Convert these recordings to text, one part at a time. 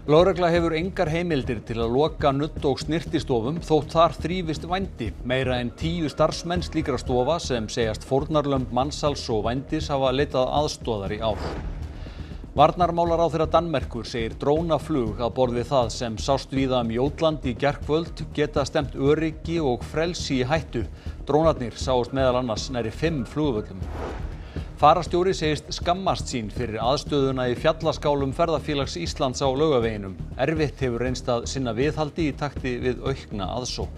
Lögregla hefur engar heimildir til að loka nudd- og snyrtistofum þótt þar þrífist vændi. Meira en 10 starfsmenn slíkra stofa sem segjast fórnarlömb mansals og vændis hafa leitað aðstoðar í ár. Varnarmálaráðherra Danmerkur segir drónaflug að borð við það sem sást víða Jótland í gærkvöld geta stefnt öryggi og frelsi í hættu. Drónarnir sáust meðal annars nærri 5 flugvöllum. Fararstjóri segist skammast sín fyrir aðstöðuna í fjallaskálum Ferðafélags Íslands á Laugaveginum. Erfitt hefur reynst að sinna viðhaldi í takti við aukna aðsókn.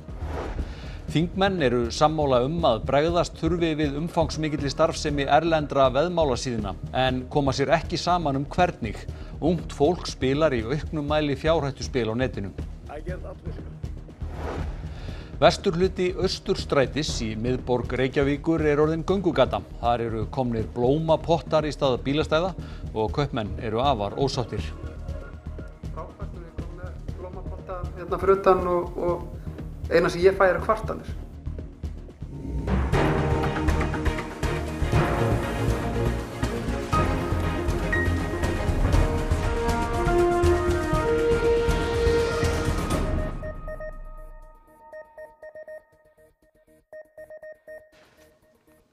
Þingmenn eru sammála að bregðast þurfi við umfangsmikilli starfsemi erlendra veðmálasíðna en koma sér ekki saman hvernig. Ungt fólk spilar í auknum mæli fjárhættuspil á netinu. Vesturhluti Austurstrætis í miðborg Reykjavíkur orðin göngugata. Þar eru komnir blómapottar í stað bílastæða og kaupmenn eru afar ósáttir. Frábært að við komum með blómapotta hérna fyrir utan og eina sem ég fæ kvartanir.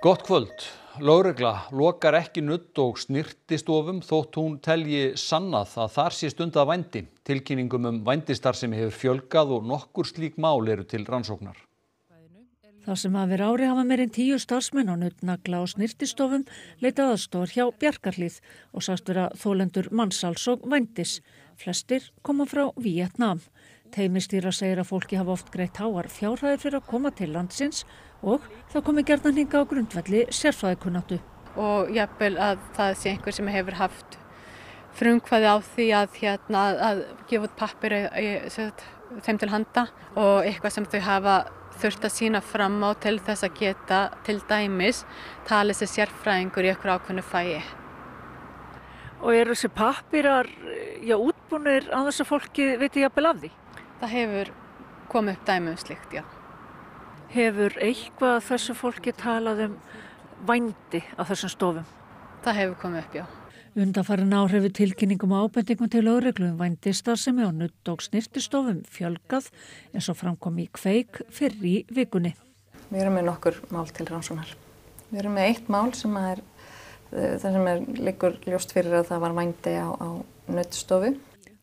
Gott kvöld. Lögregla lokar ekki nudd- og snyrtistofum þótt hún telji sannað að þar sé stundað vændi. Tilkynningum vændisstarfsemi hefur fjölgað og nokkur slík mál eru til rannsóknar. Það sem yfir ári hafa meira en 10 starfsmenn á nuddnagla- og snyrtistofum leitað aðstoðar hjá Bjarkarhlíð og sagst vera þolendur mansals og vændis. Flestir koma frá Víetnam. Teymistýra segir að fólki hafa oft greitt háar fjárhæðir fyrir að koma til landsins og það komi gjarnan hingað á grundvelli sérfræðikunnáttu. Og jafnvel að það sé einhver sem hefur haft frumkvæði á því að gefa út pappir þeim til handa og eitthvað sem þau hafa þurft að sýna fram á til þess að geta til dæmis talið sér sérfræðingur í eitthvað ákveðnu fagi. Og eru þessi pappirar útbúnir á þess að fólki viti jafnvel af því? Það hefur komið upp dæmi slíkt, já. Hefur eitthvað þessu fólki talað vændi á þessum stofum? Það hefur komið upp, já. Undanfarin ár hefur tilkynningum og ábendingum til lögreglu vændisstarfsemi á nudd- og snyrtistofum fjölgað eins og framkom í Kveik fyrr í vikunni. Við erum með nokkur mál til rannsóknar. Við erum með eitt mál sem liggur ljóst fyrir að það var vændi á nuddstofu.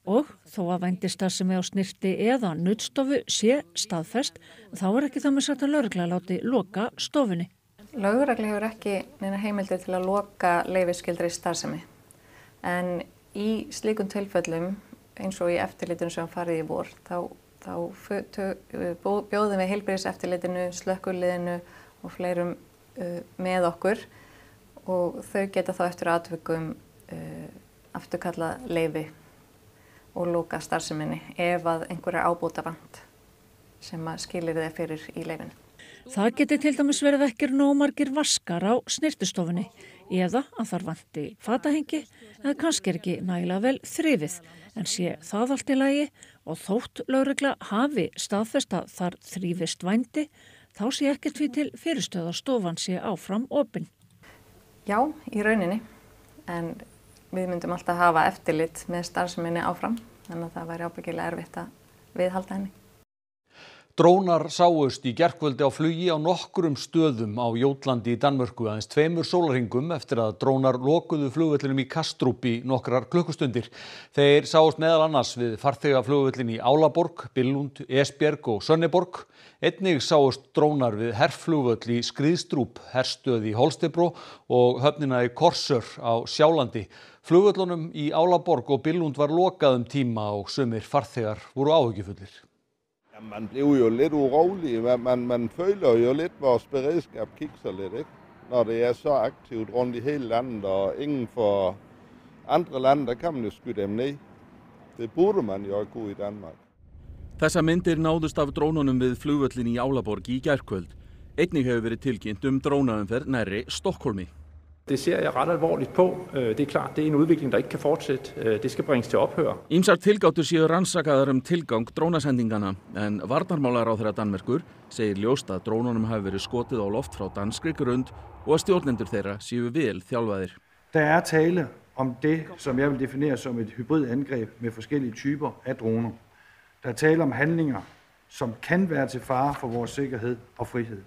Og þó að vændisstarfsemi á snyrti eða nuddstofu sé staðfest, þá ekki það með sagt að lögregla láti loka stofunni. Lögregla hefur ekki neina heimildir til að loka leyfisskyldri starfsemi. En í slíkum tilfellum, eins og í eftirlitinu sem farið í vor, þá bjóðum við heilbrigðiseftirlitinu, slökkviliðinu og fleirum með okkur og þau geta þá eftir atvikum afturkalla leyfi og loka starfseminni ef að einhverja ábótavant sem skilir þeir fyrir í leyfinu. Það geti til dæmis verið ekki nógu margir vaskar á snyrtistofunni eða að þar vanti fatahengi eða kannski ekki nægilega vel þrifið en sé það allt í lagi og þótt lögregla hafi staðfest að þar þrífist vændi þá sé ekkert því til fyrirstöð að stofan sé áfram opin. Já, í rauninni, en við myndum alltaf hafa eftirlit með starfseminni áfram, þannig að það væri ábyggilega erfitt að viðhalda henni. Drónar sáust í gærkvöldi á flugi á nokkrum stöðum á Jótlandi í Danmörku aðeins 2 sólarhringum eftir að drónar lokuðu flugvellinum í Kastrup í nokkrar klukkustundir. Þeir sáust meðal annars við farþegaflugvellin í Álaborg, Billund, Esbjerg og Sönneborg. Einnig sáust drónar við herflugvöll í Skriðstrup, herstöð í Holstebro og höfnina í Korsør á Sjálandi. Flugvöllunum í Álaborg og Billund var lokað tíma og sumir farþegar voru áhyggjufullir. Man bliver jo lidt urolig. Man føler jo lidt vores beredskap kikser lidt, ikke? Når det så aktivt rundt i hele landet, og ingen for andre lande, der kan man jo skyde dem ned. Det burde man jo ikke kunne i Danmark. Þessa myndir náðust af drónunum við flugvöllin í Álaborg í gærkvöld. Einnig hefur verið tilkynnt drónaumferð nærri Stockholmi. Det ser jeg ret alvorligt på. Det er klart, det er en udvikling, der ikke kan fortsætte. Det skal bringes til ophør. Ýmsar tilgátur séu rannsakaðar tilgang drónasendingana, en varnarmálaráðherra Danmerkur segir ljóst að drónunum hafi verið skotið á loft frá danskri grund og að stjórnendur þeirra séu vel þjálfaðir. Der tale om det, som jeg vil definere som et hybridangreb med forskellige typer af droner. Der taler om handlinger, som kan være til fare for vores sikkerhed og frihed.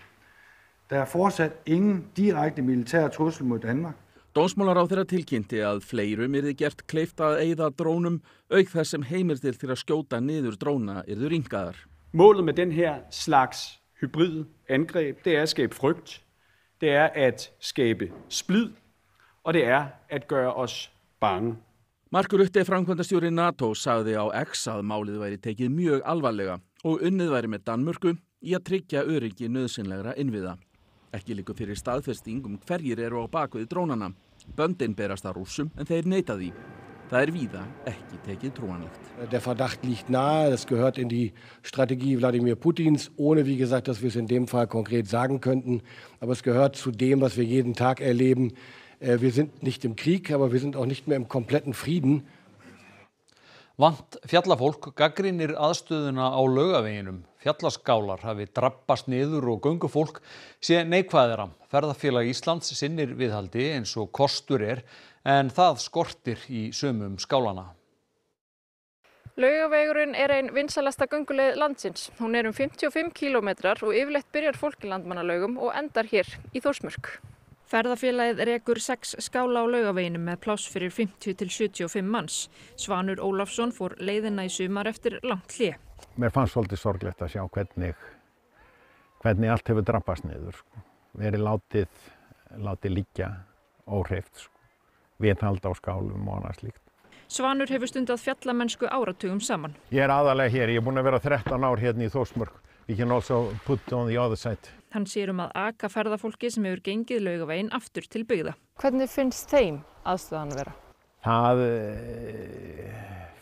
Der fortsat ingen direkte militær trussel mod Danmark. Dómsmálaráðherra tilkynnti að fleirum yrði gert kleift að eyða drónum auk þess sem heimildir til að skjóta niður dróna yrðu rýmkaðar. Målet med den her slags hybridangreb, det er at skabe frygt, det er at skabe splid, og det er at gøre os bange. Mark Rutte, framkvæmdastjóri NATO, sagði á X að málið væri tekið mjög alvarlega og unnið væri með Danmörku í að tryggja öryggi nauðsynlegra innviða. Ekki liggur fyrir staðfesting hverjir eru á bakvið drónana. Böndin berast að Rússum en þeir neita því. Það er víða ekki tekið trúanlegt. Der Verdacht liegt nahe, das gehört in die Strategie Wladimir Putins, ohne wie gesagt, dass wir es in dem Fall konkret sagen könnten. Aber es gehört zu dem, was wir jeden Tag erleben. Wir sind nicht im Krieg, aber wir sind auch nicht mehr im kompletten Frieden. Vant fjallafólk gagnrýnir aðstöðuna á Laugaveginum. Fjallaskálar hafi drabbast niður og göngufólk sé neikvæðara. Ferðafélag Íslands sinnir viðhaldi eins og kostur en það skortir í sumum skálana. Laugavegurinn er ein vinsælasta gönguleið landsins. Hún er 55 kílómetrar og yfirleitt byrjar fólk í Landmannalaugum og endar hér í Þórsmörk. Ferðafélagið rekur 6 skála á Laugaveginum með pláss fyrir 50 til 75 manns. Svanur Ólafsson fór leiðina í sumar eftir langt hlé. Mér fannst svolítið sorglegt að sjá hvernig allt hefur drabbast niður. Verið látið liggja óhreyft, viðhald á skálum og annað slíkt. Svanur hefur stundað fjallamennsku áratugum saman. Ég er aðalega hér, ég er búinn að vera 13 ár hérna í Þórsmörk. We can also put on the other side. Hann sér að aka ferðafólki sem hefur gengið Laugaveginn aftur til byggða. Hvernig finnst þeim aðstöðan vera? Það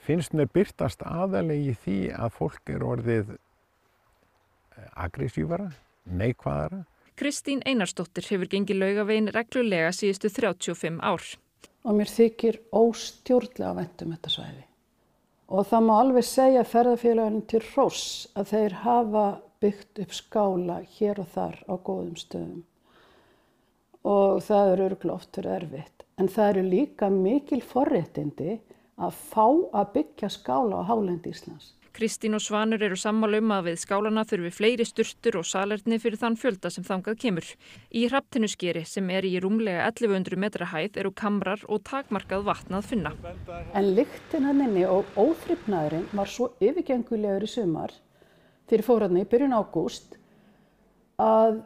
finnst mér birtast aðalega í því að fólk er orðið aggressívara, neikvæðara. Kristín Einarsdóttir hefur gengið Laugaveginn reglulega síðustu 35 ár. Og mér þykir óstjórnlega vænt þetta svæði. Og það má alveg segja ferðafélaginu til hróss að þeir hafa byggt upp skála hér og þar á góðum stöðum. Og það er örugglega oft verið erfitt. En það eru líka mikil forréttindi að fá að byggja skála á hálendi Íslands. Kristín og Svanur eru sammála að við skálana þurfi fleiri sturtur og salerni fyrir þann fjölda sem þangað kemur. Í Hrafntinnuskeri sem er í rúmlega 1100 metra hæð eru kamrar og takmarkað vatn að finna. En lyktin hann inni og óþrifnaðurinn var svo yfirgengulegur í sumar fyrir fóranni í byrjun ágúst að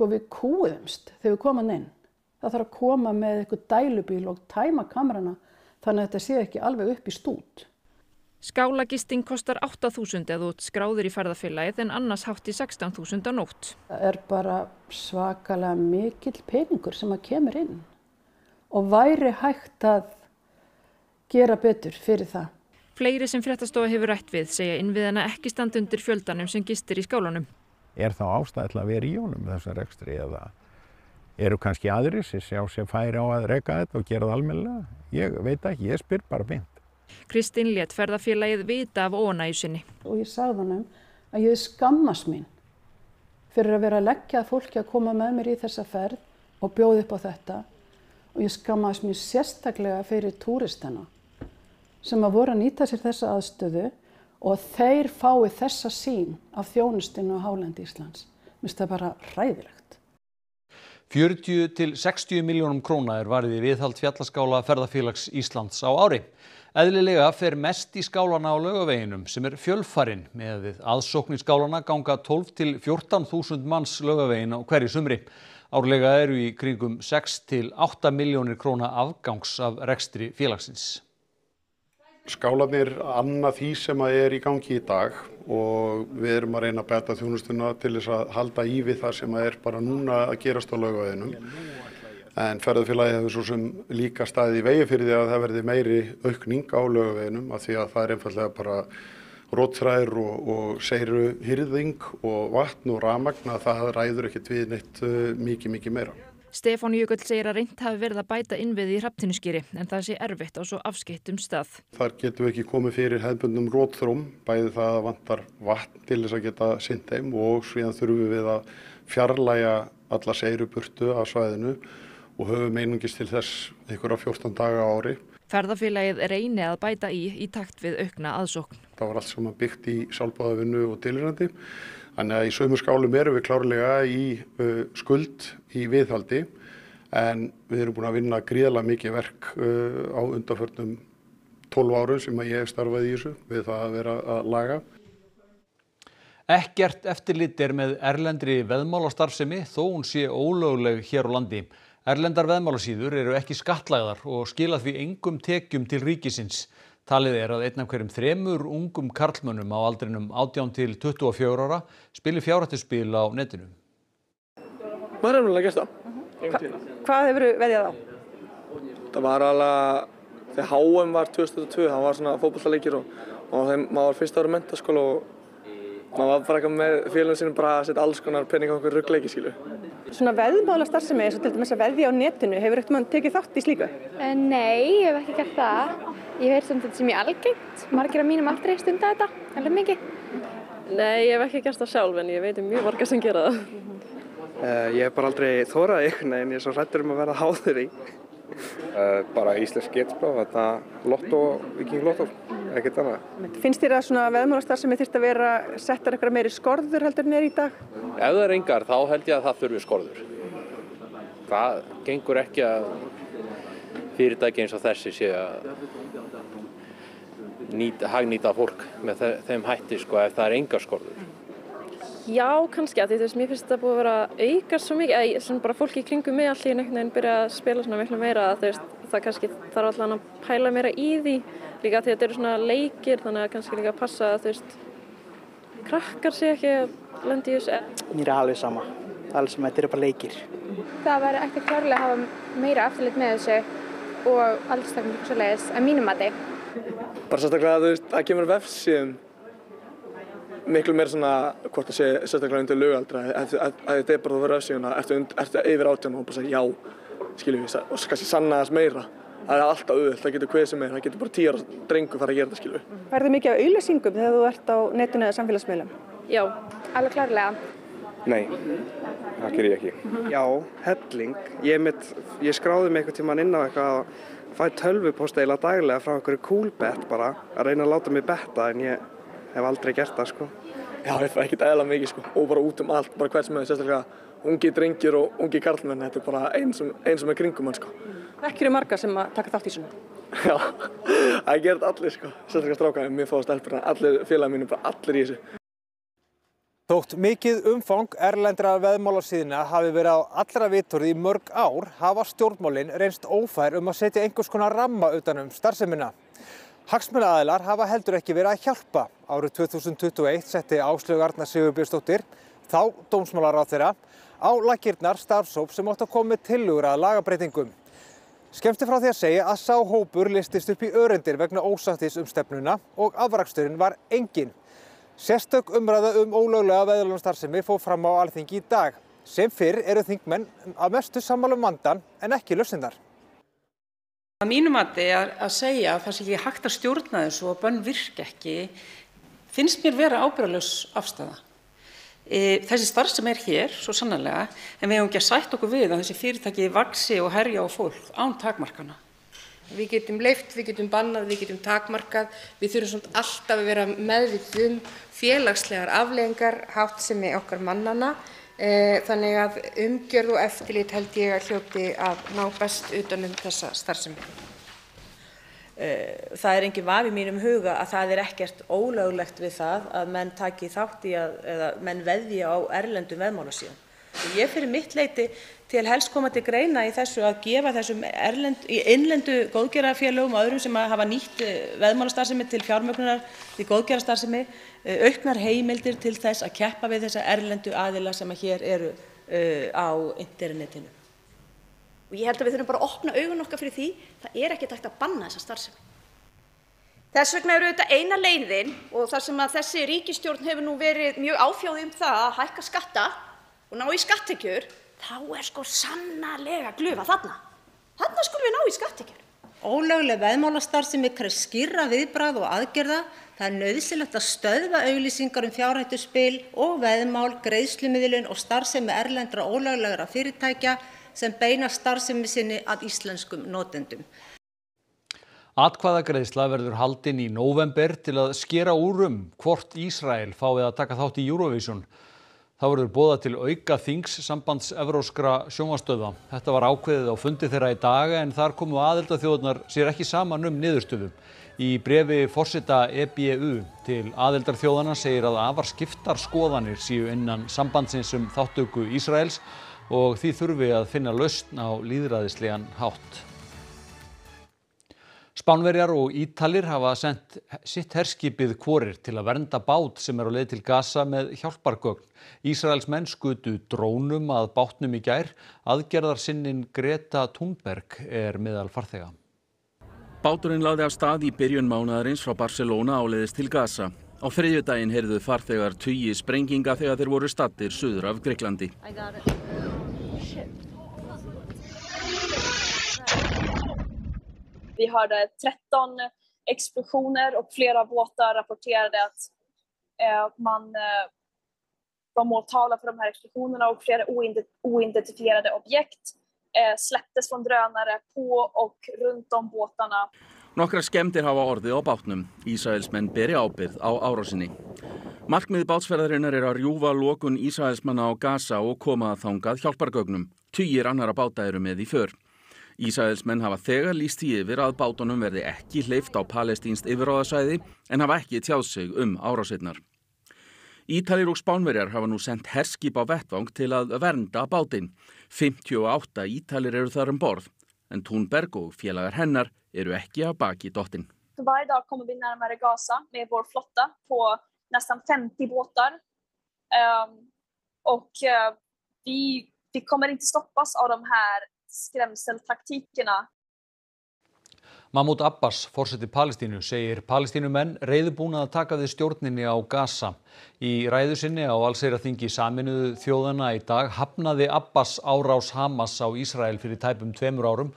við kúðumst þegar við komum inn. Það þarf að koma með eitthvað dælubíl og tæma kamrana þannig að þetta sé ekki alveg upp í stút. Skálagisting kostar 8.000 eða út skráður í ferðafélagið en annars hátt í 16.000 á nótt. Það er bara svakalega mikill peningur sem að kemur inn og væri hægt að gera betur fyrir það. Fleiri sem Fréttastofa hefur rætt við segja innviðina ekki standa undir fjöldanum sem gistir í skálanum. Er þá ástæða til að vera í honum með þessum rekstri eða eru kannski aðrir sem sjá sér færi á að reka þetta og gera það almennilega? Ég veit ekki, ég spyr bara beint. Kristín lét ferðafélagið vita af óánægju sinni. Og ég sagði honum að ég skammast mín fyrir að vera að leggja fólki að koma með mér í þessa ferð og bjóða upp á þetta. Og ég skammast mér sérstaklega fyrir túristana sem að voru að nýta sér þessa aðstöðu og þeir fái þessa sýn af þjónustinu á hálendi Íslands. Mér finnst það bara hræðilegt. 40 til 60 milljónum króna er varið í viðhald fjallaskála ferðafélags Íslands á ári. Eðlilega fer mest í skálana á Laugaveginum sem er fjölfarinn. Með við aðsókn í skálana ganga 12 til 14.000 manns Laugaveginn á hverju sumri. Árlega eru í kringum 6 til 8 milljónir króna afgangs af rekstri félagsins. Skálarnir annað því sem er í gangi í dag og við erum að reyna að bæta þjónustuna til þess að halda í við það sem er bara núna að gerast á Laugaveginum. En ferðafélagið hefur svo sem líka staðið í vegi fyrir því að það verði meiri aukning á Laugaveginum af því að það er einfallega bara rótþræðir og seiru hirðing og vatn og rafmagn að það ræður ekkert við neitt mikið meira. Stefán Jökull segir að reynt hafi verið að bæta innviði í Hrafntinnuskeri en það sé erfitt á svo afskeittum stað. Þar getum við ekki komið fyrir hefðbundnum rótþróm, bæði það að vantar vatn til þess að geta sinnt þeim og síðan þurfum við að fjarlægja alla seiruburtu af svæðinu og höfum einungis til þess einhverja 14 daga á ári. Ferðafélagið reyni að bæta í takt við aukna aðsókn. Það var allt saman byggt í sjálfboðavinnu og tilheyrandi. Þannig að í sumum skálum erum við klárlega í skuld í viðhaldi, en við erum búin að vinna gríðarlega mikið verk á undanförnum 12 árum sem ég hef starfað í þessu við það að vera að laga. Ekkert eftirlit með erlendri veðmálastarfsemi þó hún sé ólögleg hér á landi. Erlendar veðmálasíður eru ekki skattlagðar og skila því engum tekjum til ríkisins. Talið að 1 af hverjum 3 ungum karlmönnum á aldrinum 18 til 24 ára spili fjárhættuspil á netinu. Maður hefur alveg gert það. Hvað hefur veðjað á? Það var alveg, þegar HM var 2022, það var svona fótboltaleikir og maður var fyrsta ára menntaskóla og maður var bara eitthvað með félagum sínum bara að setja alls konar peninga á okkur ruggleiki, skilu. Svona veðmálastarfsemi eins og til dæmis að veðja á netinu, hefur eitthvað tekið þátt í slíku? Nei, ég hef ekki gert það. Ég hef heyrt þetta sem ég algengt. Margir af mínum aldrei stunda þetta, alveg mikið. Nei, ég hef ekki gert það sjálf en ég veit mjög marga sem gera það. Ég hef bara aldrei þórað einhvern veginn, ég er svo hræddur að verða háður í. Bara íslensk getspróf, lottó, vikinglottó, ekkert annað. Finnst þér að svona veðmálastarfsemi þyrfti að vera settar eitthvað meiri skorður heldur en í dag? Ef það er engar, þá held ég að það þurfi skorður. Það gengur ekki að fyrirtæki eins og þessi sé að hagnýta fólk með þeim hætti, ef það er engar skorður. Já, kannski að því mér finnst þetta búið að vera aukast svo mikið, sem bara fólki í kringum mig allir einhvern veginn byrja að spila svona miklu meira, það kannski þarf allan að pæla meira í því, líka því að þetta eru svona leikir, þannig að kannski líka að passa að krakkar sé ekki að lenda í þessu. Mér er alveg sama, alls sem þetta eru bara leikir. Það væri ekki klárlega að hafa meira eftirlit með þessu og aldurstakmark og svoleiðis að mínu mati. Bara sérstaklega að kemur vefsíðum miklu meira svona hvort það sé sérstaklega undir lögaldra að þetta er bara að vera öfsíðuna ertu yfir 18 og bara segja já, skiljum við, og kannski sanna þess meira. Það er alltaf auðvelt, það getur hvað sem er, það getur bara 10 ára drengur fara að gera þetta, skiljum við. Færðu mikið af auglýsingum þegar þú ert á netinu eða samfélagsmiðlum? Já, alveg klárlega. Nei, það ger ég ekki. Já, helling. Ég skráði mig einhvern tímann inn á eitthvað og fæ tölvupóst eiginlega daglega frá einhverju coolbet bara að reyna að láta mig betta en ég hef aldrei gert það, sko. Já, ég fæ ekkert eðla mikið, sko, og bara út allt, bara hvert sem er, sérstaklega ungi drengir og ungi karlmenn, þetta er bara einn sem er kringum hann, sko. Þekkirðu marga sem að taka þátt í svona? Já, það gerði allir, sko, sérstaklega strákaði, mér fáið stelpurna, allir félagi mínu, bara allir í þessu. Þótt mikið umfang erlendra veðmálasíðna hafi verið á allra vitorði í mörg ár, hafa stjórnmálin reynst ófær að setja einhvers konar ramma utan starfsemina. Hagsmunaaðilar hafa heldur ekki verið að hjálpa. Árið 2021 setti Áslaug Arna Sigurbjörnsdóttir, þá dómsmálaráðherra, á laggirnar starfshóp sem átti að koma með tillögur að lagabreytingum. Skemmst er frá því að segja að sá hópur listist upp í öreindir vegna ósáttis stefnuna og afraksturinn var enginn. Sérstök umræða ólöglega veðmálastarfsemi fór fram á Alþingi í dag. Sem fyrr eru þingmenn að mestu sammála vandann en ekki lausnirnar. Að mínu mati að segja að það sé ekki hægt að stjórna þessu og bönn virka ekki, finnst mér vera ábyrgðarlaus afstaða. Þessi starfsemi er hér, svo sannarlega, en við höfum ekki að sætta okkur við að þessi fyrirtæki vaxi og herja á fólk án takmarkana. Við getum leyft, við getum bannað, við getum takmarkað, við þurfum alltaf að vera meðvituð félagslegar afleiðingar háttsemi okkar mannanna. Þannig að umgjörð og eftirlit held ég að hljóti að ná best utan þessa starfsemi. Það er engin vafi í mínum huga að það er ekkert ólöglegt við það að menn taki þátt í eða menn veðji á erlendum veðmálasíðum. Ég fyrir mitt leyti til helst koma til greina í þessu að gefa þessum innlendu góðgerðarfélögum og öðrum sem hafa nýtt veðmálastarfsemi til fjármögnunar í góðgerðarstarfsemi auknar heimildir til þess að keppa við þessa erlendu aðila sem hér eru á internetinu. Og ég held að við þurfum bara að opna augun okkar fyrir því, það er ekki hægt að banna þessa starfsemi. Þess vegna eru þetta eina leiðin og þar sem að þessi ríkisstjórn hefur nú verið mjög áfjáð það að hækka skatta og ná í skatttekjur, þá er sko sannarlega glufa þarna. Þarna skulum við ná í skatttekjur. Ólögleg veðmálastarfsemi krefst skýrra viðbragða og aðgerða. Það er nauðsynlegt að stöðva auglýsingar fjárhættuspil og veðmál, greiðslumiðlun og starfsemi erlendra ólöglegra fyrirtækja sem beina starfsemi sinni að íslenskum notendum. Atkvæðagreiðsla verður haldin í nóvember til að skera úr hvort Ísrael fái að taka þátt í Eurovision. Þá verður boðað til auka þings sambands evrópskra sjónvarpsstöðva. Þetta var ákveðið á fundi þeirra í dag en þar komu aðildarþjóðirnar sér ekki saman niðurstöðu. Í bréfi forseta EBU til aðildarþjóðanna segir að afar skiptar skoðanir séu innan sambandsins þátttöku Ísraels og því þurfi að finna lausn á lýðræðislegan hátt. Spánverjar og Ítalir hafa sent sitt herskipið hvorir til að vernda bát sem á leið til Gaza með hjálpargögn. Ísraelsmenn skutu drónum að bátnum í gær. Aðgerðarsinnin Greta Thunberg meðal farþega. Báturinn lagði af stað í byrjun mánaðarins frá Barcelona áleiðis til Gaza. Á þriðjudaginn heyrðu farþegar tugi sprenginga þegar þeir voru staddir suður af Greiklandi. Vi hörde 13 explosioner och flera båtar rapporterade att de måltavla för de här explosionerna och flera oidentifierade objekt släpptes från drönare på och runt om båtarna. Nokkrar skemmdir hafa orðið á bátnum. Ísraelsmenn beri ábyrgð á árásinni. Markmið bátsferðarinnar að rjúfa lokun Ísraelsmanna á Gaza og koma þangað hjálpargögnum. Tugir annarra báta eru með í för. Ísraelsmenn hafa þegar lýst því yfir að bátunum verði ekki hleypt á palestínst yfirráðasvæði en hafa ekki tjáð sig árásirnar. Ítalir og Spánverjar hafa nú sent herskip á vettvang til að vernda bátinn. 58 Ítalir eru þar borð, en Thunberg och félagar hennar eru ekki af baki dottin. Varje dag kommer vi närmare Gaza med vår flotta på nästan 50 båtar. Vi kommer inte stoppas av de här skrämseltaktíkina. Mahmoud Abbas, forseti Palestínu, segir Palestínumenn reiðubúna að taka við stjórninni á Gaza. Í ræðu sinni á allsherjarþingi Sameinuðu þjóðanna í dag hafnaði Abbas árás Hamas á Ísrael fyrir tæpum 2 árum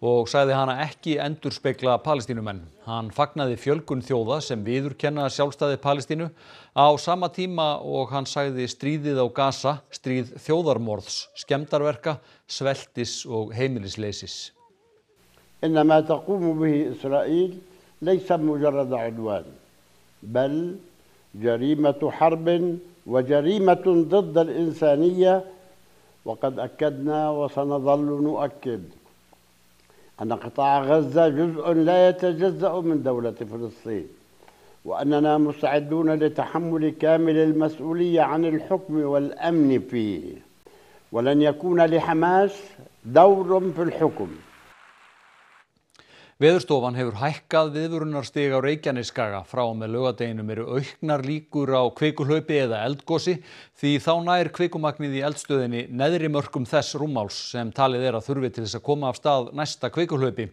og sagði hana ekki endurspegla Palestínumenn. Hann fagnaði fjölgun þjóða sem viðurkenna sjálfstæði Palestínu á sama tíma og hann sagði stríðið á Gaza stríð þjóðarmorðs, skemmdarverka, sveltis og heimilisleysis. إن ما تقوم به إسرائيل ليس مجرد عدوان بل جريمة حرب وجريمة ضد الإنسانية وقد أكدنا وسنظل نؤكد أن قطاع غزة جزء لا يتجزأ من دولة فلسطين وأننا مستعدون لتحمل كامل المسؤولية عن الحكم والأمن فيه ولن يكون لحماس دور في الحكم. Veðurstofan hefur hækkað viðvörunarstig á Reykjanesskaga. Frá og með laugardeginum eru auknar líkur á kvikuhlaupi eða eldgosi því þá nær kvikumagnið í eldstöðinni neðri mörkum þess rúmmáls sem talið að þurfi til þess að koma af stað næsta kvikuhlaupi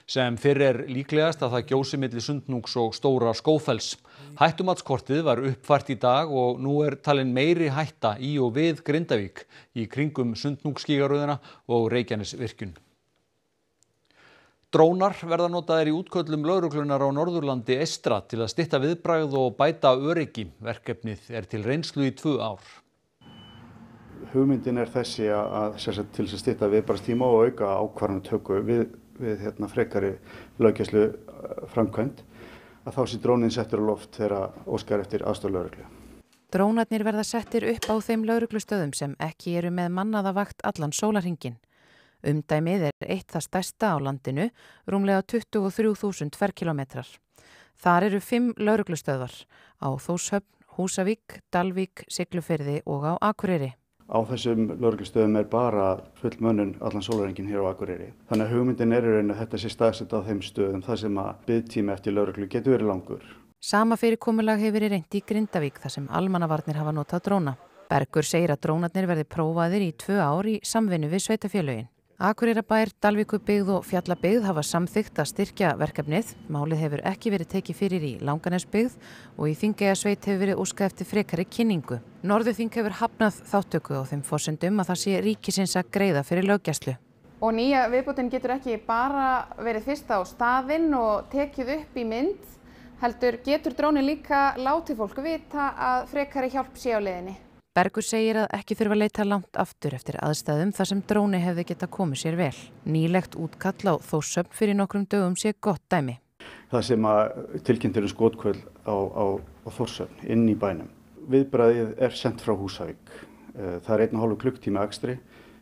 sem fyrr líklegast að það gjósi milli Sundhnúks og Stóra Skógfells. Hættumatskortið var uppfært í dag og nú talin meiri hætta í og við Grindavík í kringum Sundhnúksgígaröðina og Reykjanesvirkjun. Drónar verða notaðir í útköllum lögreglunar á Norðurlandi eystra til að stytta viðbragð og bæta öryggi. Verkefnið til reynslu í 2 ár. Hugmyndin þessi til að stytta viðbragðstíma og auka ákvarðanatöku við frekari löggæslu framkvæmd að þá sé dróninn settur á loft þegar óskar eftir aðstoð lögreglu. Drónarnir verða settir upp á þeim lögreglustöðum sem ekki eru með mannaða vakt allan sólarhringinn. Umdæmið eitt það stærsta á landinu, rúmlega 23.000 ferkilometrar. Þar eru 5 lögreglustöðvar á Þórshöfn, Húsavík, Dalvík, Siglufirði og á Akureyri. Á þessum lögreglustöðum bara full mönnun allan sólarhringinn hér á Akureyri. Þannig að hugmyndin í raun að þetta sé staðsett á þeim stöðum þar sem að biðtími eftir lögreglu getur verið langur. Sama fyrirkomulag hefur verið reynt í Grindavík þar sem almannavarnir hafa notað dróna. Bergur segir að drónarnir verði prófaðir í 2 ár í samvinnu við sveitarfélögin. Akureyrarbær, Dalvíkurbyggð og Fjallabyggð hafa samþykkt að styrkja verkefnið. Málið hefur ekki verið tekið fyrir í Langanesbyggð og í Þingeyjarsveit hefur verið óskað eftir frekari kynningu. Norðurþing hefur hafnað þátttöku á þeim forsendum að það sé ríkisins að greiða fyrir löggæslu. Og nýja viðbótin getur ekki bara verið fyrst á staðinn og tekið upp í mynd, heldur getur drónin líka látið fólk vita að frekari hjálp sé á leiðinni. Bergur segir að ekki þurfa að leita langt aftur eftir aðstæðum þar sem dróni hefði getað komið sér vel. Nýlegt útkall á Þórshöfn fyrir nokkrum dögum sé gott dæmi. Það sem að tilkynnt skotkvöld á Þórshöfn inn í bænum. Viðbragðið sendt frá Húsavík. Það 1,5 klukktími akstri.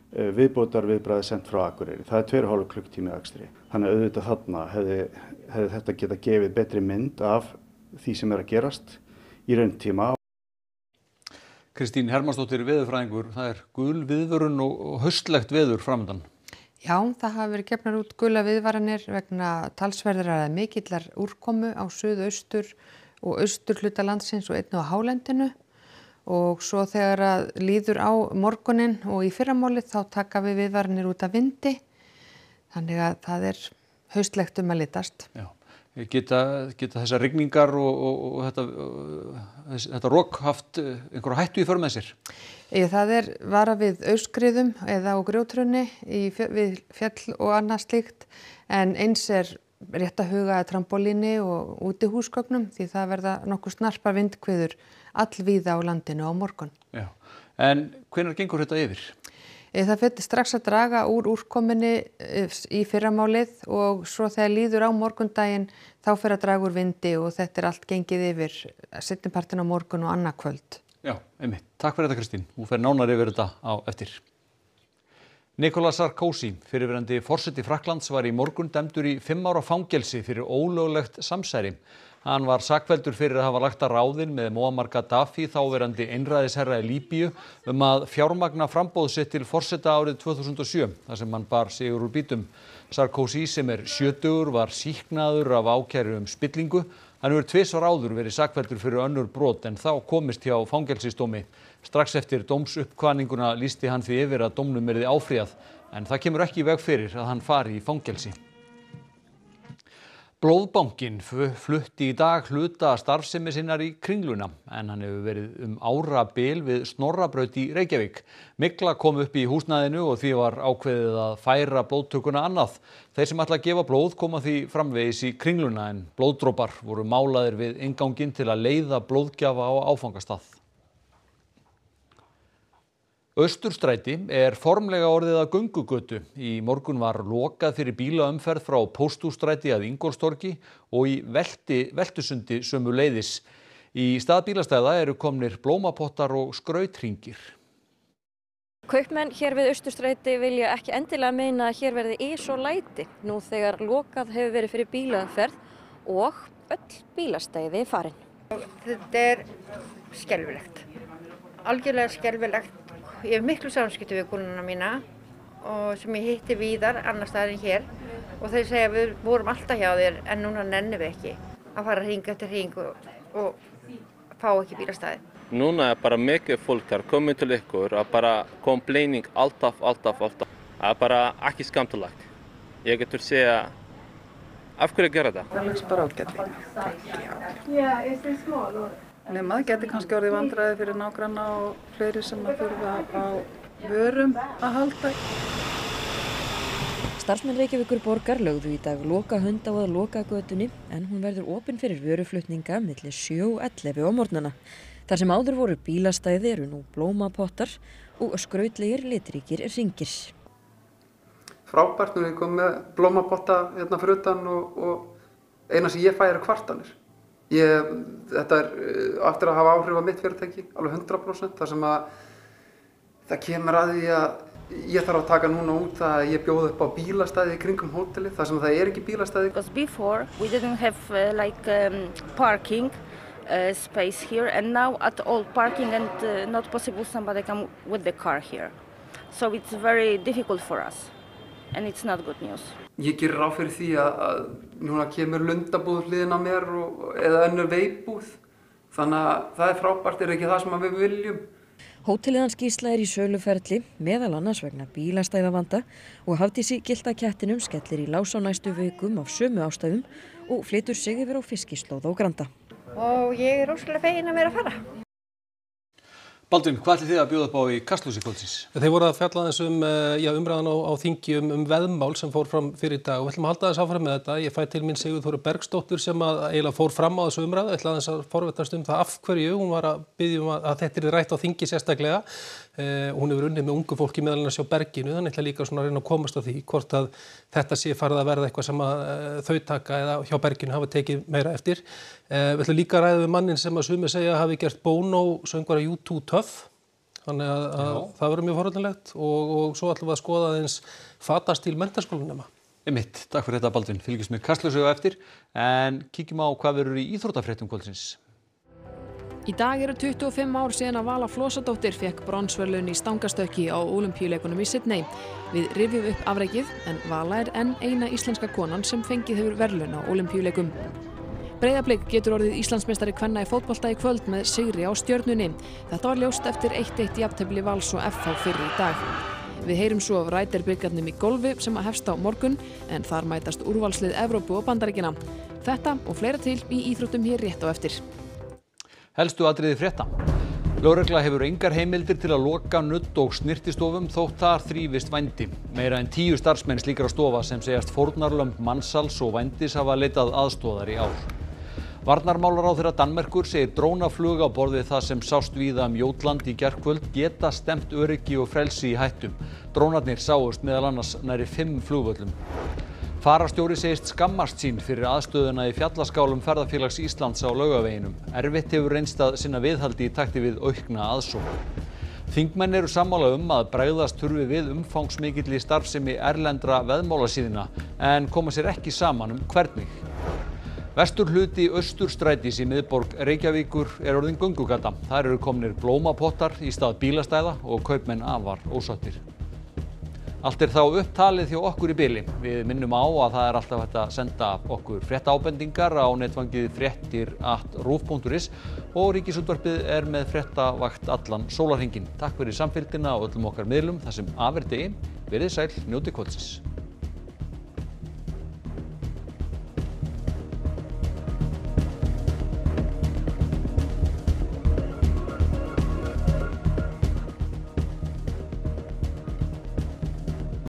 Viðbótar viðbragðið sendt frá Akureyri. Það 2,5 klukktími akstri. Þannig að auðvitað þarna hefði þetta getað gefið betri mynd af því sem að gerast í rauntíma. Kristín Hermannsdóttir veðurfræðingur, það gul viðvörun og haustlegt veður framundan. Já, það hafa verið gefnar út gula viðvaranir vegna talsverðrar eða mikillar úrkomu á suðaustur og austur hluta landsins og einnig á hálendinu. Og svo þegar að líður á morguninn og í fyrramálið þá taka við viðvaranir út af vindi. Þannig að það haustlegt að litast. Já. Geta þessar rigningar og þetta rok haft einhverja hættu í för með sér? Það varað við aurskriðum eða á grjótrunni við fjall og annað slíkt, en eins rétt að huga að trampólíni og útihúsgögnum því það verða nokkuð snarpar vindhviður allvíða á landinu á morgun. Já. En hvenær gengur þetta yfir? Það fer strax að draga úr úrkominni í fyrramálið og svo þegar líður á morgundaginn þá fer að draga úr vindi og þetta allt gengið yfir seinnipartinn á morgun og annað kvöld. Já, einmitt. Takk fyrir þetta Kristín. Þú fer nánar yfir þetta á eftir. Nicolas Sarkozy, fyrrverandi forseti Frakklands, var í morgun dæmdur í 5 ára fangelsi fyrir ólöglegt samsæri. Hann var sakfelldur fyrir að hafa lagt að ráðin með Muammar Gaddafi, þáverandi einræðisherra í Líbíu, að fjármagna framboð sitt til forseta árið 2007, þar sem hann bar sigur úr býtum. Sarkozy, sem 70, var sýknaður af ákæru spillingu. Hann hefur 2 ár áður verið sakfelldur fyrir önnur brot en þá komist hjá fangelsisdómi. Strax eftir dómsuppkvaðninguna lýsti hann því yfir að dómnum yrði áfrýjað, en það kemur ekki í veg fyrir að hann fari í fangelsi. Blóðbankinn flutti í dag hluta starfsemi sinnar í Kringluna, en hann hefur verið árabil við Snorrabraut í Reykjavík. Mygla kom upp í húsnæðinu og því var ákveðið að færa blóðtökuna annað. Þeir sem ætla að gefa blóð koma því framvegis í Kringluna, en blóðdropar voru málaðir við innganginn til að leiða blóðgjafa á áfangastað. Austurstræti formlega orðið að göngugötu. Í morgun var lokað fyrir bílaumferð frá Pósthússtræti að Ingólfstorgi og í Veltusundi sömuleiðis. Í stað bílastæða eru komnir blómapottar og skrauthringir. Kaupmenn hér við Austurstræti vilja ekki endilega meina að hér verði ís og læti nú þegar lokað hefur verið fyrir bílaumferð og öll bílastæði farin. Þetta skelfilegt. Algjörlega skelfilegt. Ég hef miklu samskipti við konuna mína og sem ég hitti víðar annars staðar en hér og þeir segja við vorum alltaf hjá þér en núna nennum við ekki að fara hring eftir hring og fá ekki bílastæði. Núna bara mikið fólk komið til ykkur að bara complaining alltaf. Það bara ekki skemmtilegt. Ég getur segja af hverju gera þetta? Það lýst bara ágætlega. Nei, maður getur kannski orðið vandræði fyrir nágranna og fleiri sem að þurfa á vörum að halda. Starfsmenn Reykjavíkurborgar lögðu í dag lokahönd á að lokagötunni en hún verður opin fyrir vöruflutninga milli 7 og 11 á morgnana. Þar sem áður voru bílastæði eru nú blómapottar og skrautlegir litríkir hringir. Frábært nú við komum með blómapotta hérna fyrir utan og eina sem ég fæ eru kvartanir. Þetta aftur að hafa áhrif á mitt fyrirtæki, alveg 100%, þar sem að það kemur að því að ég þarf að taka núna út að ég bjóð upp á bílastæði í kringum hótelið, þar sem það ekki bílastæði. Because before we didn't have parking space here and now at all parking and not possible somebody come with the car here. So it's very difficult for us and it's not good news. Ég gerir ráð fyrir því að núna kemur lundabúð hliðin á mér eða önnur veipbúð. Þannig að það frábært, ekki það sem við viljum. Hótelið hans Gísla í söluferli, meðal annars vegna bílastæðavanda og Hafdísi Gylta kettinum skellir í lás á næstu vikum af sömu ástæðum og flytur sig yfir á fiskislóð á Granda. Og ég rosalega fegin að vera að fara. Baldvin, hvað ætlið þið að bjóða upp á í Kastljósi kvöldsins? Þeir voru að fjalla aðeins umræðan á þingi veðmál sem fór fram fyrir í dag og við ætlum að halda aðeins áfram með þetta. Ég fæ til mín Sigurþóru Bergsdóttur sem eiginlega fór fram á þessu umræðu. Ég ætla aðeins að forvitnast það af hverju. Hún var að biðja að þetta yrði rætt á þingi sérstaklega. Hún hefur unnið með ungu fólki meðal annars hjá Berginu, þannig ætla líka svona að reyna að komast að því hvort að þetta sé farið að verða eitthvað sem að þau taka eða hjá Berginu hafa tekið meira eftir. Við ætlum líka að ræða við manninn sem að sumir segja hafi gert Bono söngvara U2 töff. Þannig að það verður mjög forvitnilegt og svo ætlum við að skoða aðeins fatastíl menntaskólanema. Einmitt, takk fyrir þetta Baldvin. Fylgjumst með Kastljósi á eftir en kíkjum á hvað verður í íþróttafréttum kvöldsins. Í dag eru 25 ár síðan að Vala Flosadóttir fékk bronsverðlaun í stangastökki á Ólympíuleikunum í Sydney. Við rifjum upp afrekið en Vala er enn eina íslenska konan sem fengið hefur verðlaun á Ólympíuleikum. Breiðablik getur orðið Íslandsmeistari kvenna í fótbolta í kvöld með sigri á Stjörnunni. Þetta var ljóst eftir 1-1 jafntefli Vals og FH fyrr í dag. Við heyrum svo af Ryder-bikarnum í golfi sem að hefst á morgun en þar mætast úrvalslið Evrópu og Bandaríkjanna. Þetta og fleira til í íþróttum hér rétt á eftir. Helstu atriði frétta. Lögregla hefur engar heimildir til að loka nudd- og snyrtistofum þótt þar þrífist vændi. Meira en 10 starfsmenn slíkra stofa sem segjast fórnarlömb mansals og vændis hafa leitað aðstoðar í ár. Varnarmálaráðherra Danmerkur segir drónaflug á borð við það sem sást víða Jótland í gærkvöld geta stefnt öryggi og frelsi í hættu. Drónarnir sáust meðal annars nærri 5 flugvöllum. Fararstjóri segist skammast sín fyrir aðstöðuna í fjallaskálum Ferðafélags Íslands á Laugaveginum. Erfitt hefur reynst að sinna viðhaldi í takti við aukna aðsókn. Þingmenn eru sammála að bregðast þurfi við umfangsmikilli starfsemi erlendra veðmálasíðna en koma sér ekki saman hvernig. Vesturhluti Austurstrætis í miðborg Reykjavíkur er orðin göngugata. Þar eru komnir blómapottar í stað bílastæða og kaupmenn afar ósáttir. Allt er þá upptalið hjá okkur í bili. Við minnum á að það er alltaf hægt að senda okkur fréttaábendingar á netfangið fréttir@ruv.is og Ríkisútvarpið er með fréttavakt allan sólarhringinn. Takk fyrir samfylgdina á öllum okkar miðlum þar sem af er degi. Verið sæl, njótið kvöldsins.